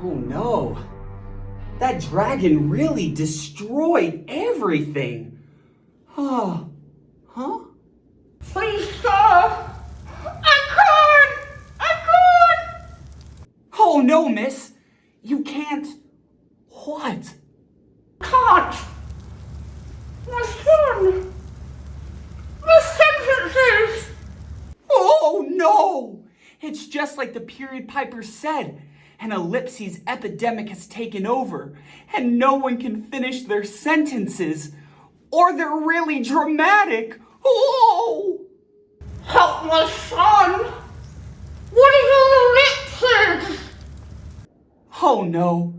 Oh no, that dragon really destroyed everything. Oh, huh? Please stop! I can't! Oh no, miss. You can't. What? Can't! My son! The sentences! Oh no! It's just like the period piper said. An ellipses epidemic has taken over, and no one can finish their sentences. Or they're really dramatic. Oh! Help my son! What is ellipsis? Oh no,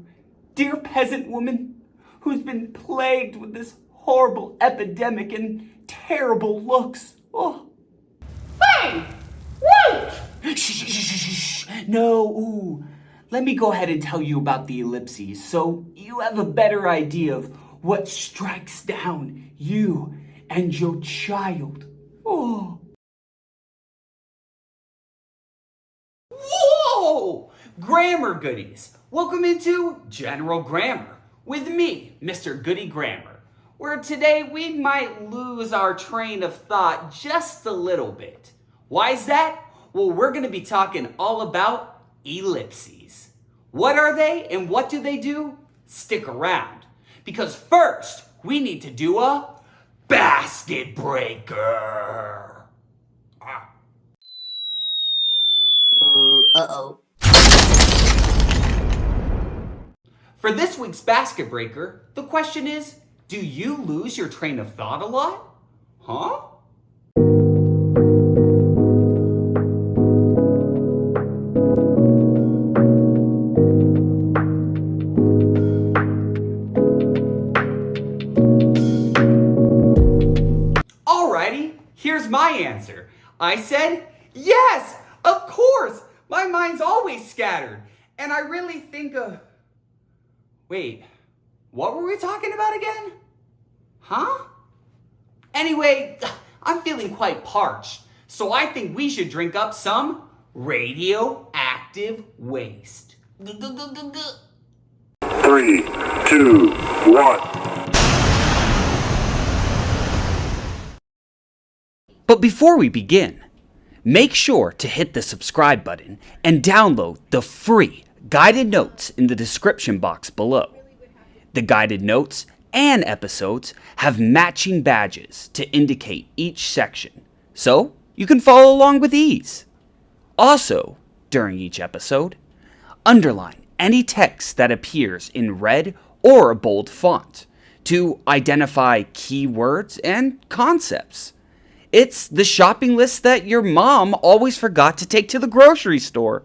dear peasant woman, who's been plagued with this horrible epidemic and terrible looks. Oh. Hey! Wait! Shh, shh, shh, shh, shh. No, ooh. Let me go ahead and tell you about the ellipses so you have a better idea of what strikes down you and your child. Oh. Whoa! Grammar goodies. Welcome into General Grammar with me, Mr. Goody Grammar, where today we might lose our train of thought just a little bit. Why is that? Well, we're going to be talking all about ellipses. What are they and what do they do? Stick around, because first we need to do a basket breaker. Uh-oh. For this week's basket breaker, the question is, do you lose your train of thought a lot? Huh? Alrighty, here's my answer. I said, yes, of course. My mind's always scattered. And I really think of... Wait, what were we talking about again? Huh? Anyway, I'm feeling quite parched, so I think we should drink up some radioactive waste. 3, 2, 1. But before we begin, make sure to hit the subscribe button and download the free guided notes in the description box below. The guided notes and episodes have matching badges to indicate each section, so you can follow along with ease. Also, during each episode, underline any text that appears in red or a bold font to identify key words and concepts. It's the shopping list that your mom always forgot to take to the grocery store.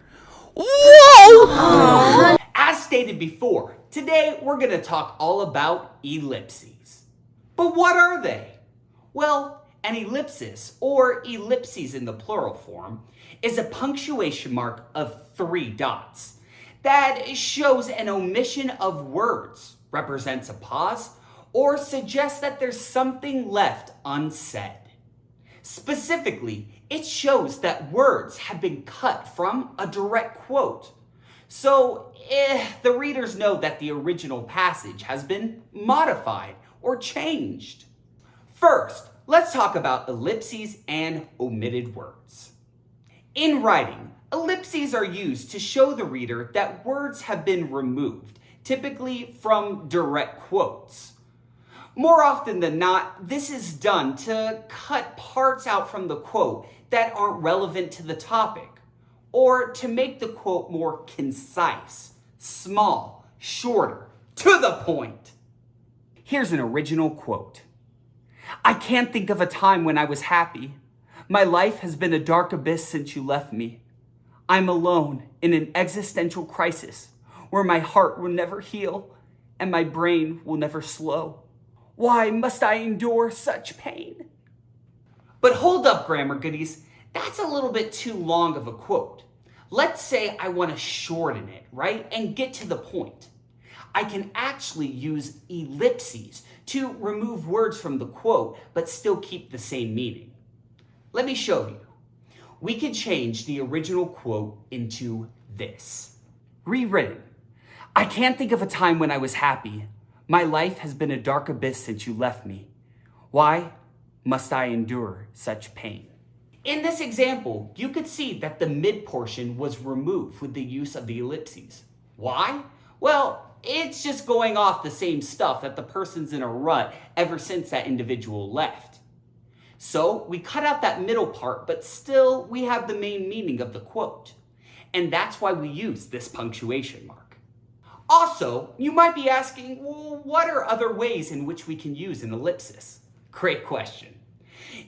Whoa! As stated before, today we're going to talk all about ellipses. But what are they? Well, an ellipsis, or ellipses in the plural form, is a punctuation mark of 3 dots that shows an omission of words, represents a pause, or suggests that there's something left unsaid. Specifically, it shows that words have been cut from a direct quote. So, the readers know that the original passage has been modified or changed. First, let's talk about ellipses and omitted words. In writing, ellipses are used to show the reader that words have been removed, typically from direct quotes. More often than not, this is done to cut parts out from the quote that aren't relevant to the topic, or to make the quote more concise, small, shorter, to the point. Here's an original quote. I can't think of a time when I was happy. My life has been a dark abyss since you left me. I'm alone in an existential crisis where my heart will never heal and my brain will never slow. Why must I endure such pain? But hold up, grammar goodies. That's a little bit too long of a quote. Let's say I want to shorten it, right? And get to the point. I can actually use ellipses to remove words from the quote, but still keep the same meaning. Let me show you. We can change the original quote into this. Rewritten. I can't think of a time when I was happy. My life has been a dark abyss since you left me. Why must I endure such pain? In this example, you could see that the mid portion was removed with the use of the ellipses. Why? Well, it's just going off the same stuff that the person's in a rut ever since that individual left. So we cut out that middle part, but still we have the main meaning of the quote. And that's why we use this punctuation mark. Also, you might be asking, well, what are other ways in which we can use an ellipsis? Great question.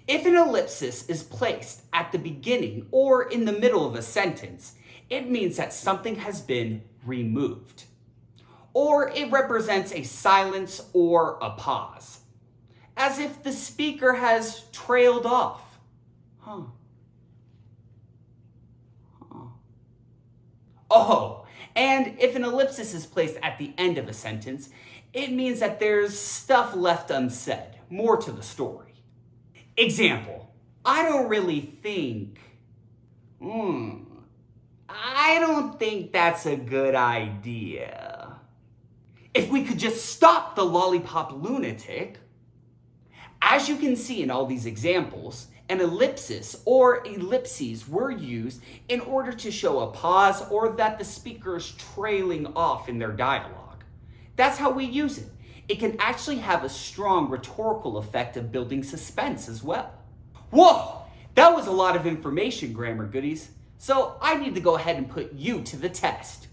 If an ellipsis is placed at the beginning or in the middle of a sentence, it means that something has been removed. Or it represents a silence or a pause, as if the speaker has trailed off. Oh, and if an ellipsis is placed at the end of a sentence, it means that there's stuff left unsaid, more to the story. Example, I don't really think, I don't think that's a good idea. If we could just stop the lollipop lunatic. As you can see in all these examples, an ellipsis or ellipses were used in order to show a pause or that the speaker is trailing off in their dialogue. That's how we use it. It can actually have a strong rhetorical effect of building suspense as well. Whoa, that was a lot of information, grammar goodies. So I need to go ahead and put you to the test.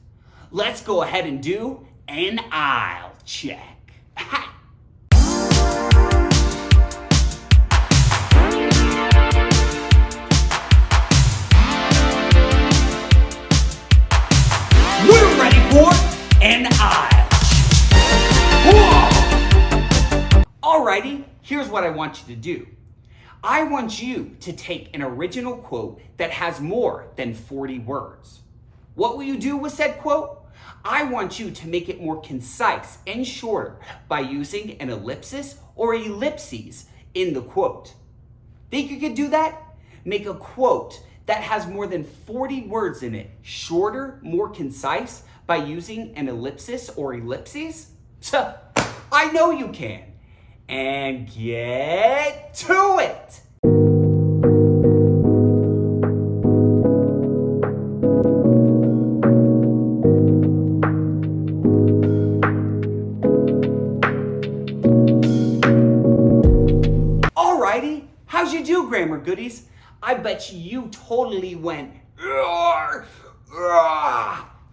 Let's go ahead and do an aisle check. We're ready for an aisle. Whoa! Alrighty, here's what I want you to do. I want you to take an original quote that has more than 40 words. What will you do with said quote? I want you to make it more concise and shorter by using an ellipsis or ellipses in the quote. Think you could do that? Make a quote that has more than 40 words in it shorter, more concise by using an ellipsis or ellipses? I know you can. And get to it! Alrighty, how'd you do, grammar goodies? I bet you totally went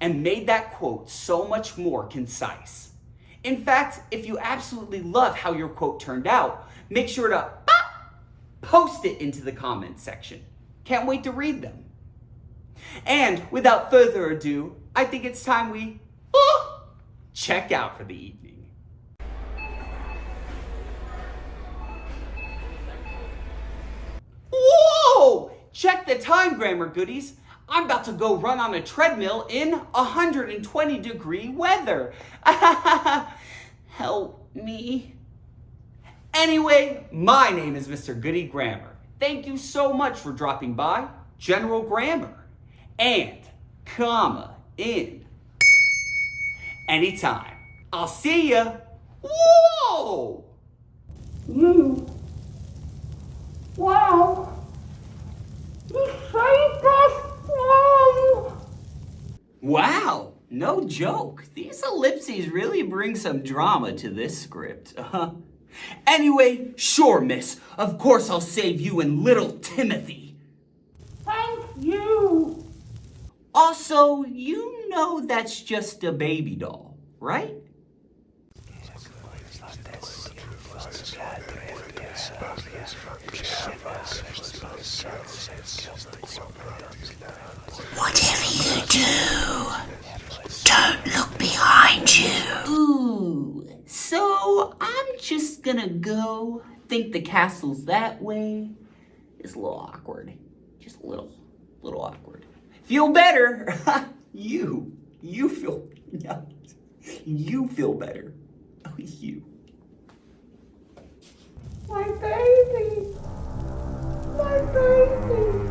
and made that quote so much more concise. In fact, if you absolutely love how your quote turned out, make sure to post it into the comments section. Can't wait to read them. And without further ado, I think it's time we check out for the evening. Whoa! Check the time, grammar goodies. I'm about to go run on a treadmill in 120-degree weather. Help me. Anyway, my name is Mr. Goody Grammar. Thank you so much for dropping by General Grammar and comma in anytime. I'll see ya. Whoa! Wow. You saved us from... Wow, no joke. These ellipses really bring some drama to this script. Anyway, sure, miss. Of course I'll save you and little Timothy. Thank you. Also, you know that's just a baby doll, right? Whatever you do, don't look behind you. Ooh, so I'm just gonna go think the castle's that way. It's a little awkward. Just a little awkward. Feel better. You feel better. Oh, you. My baby. My baby.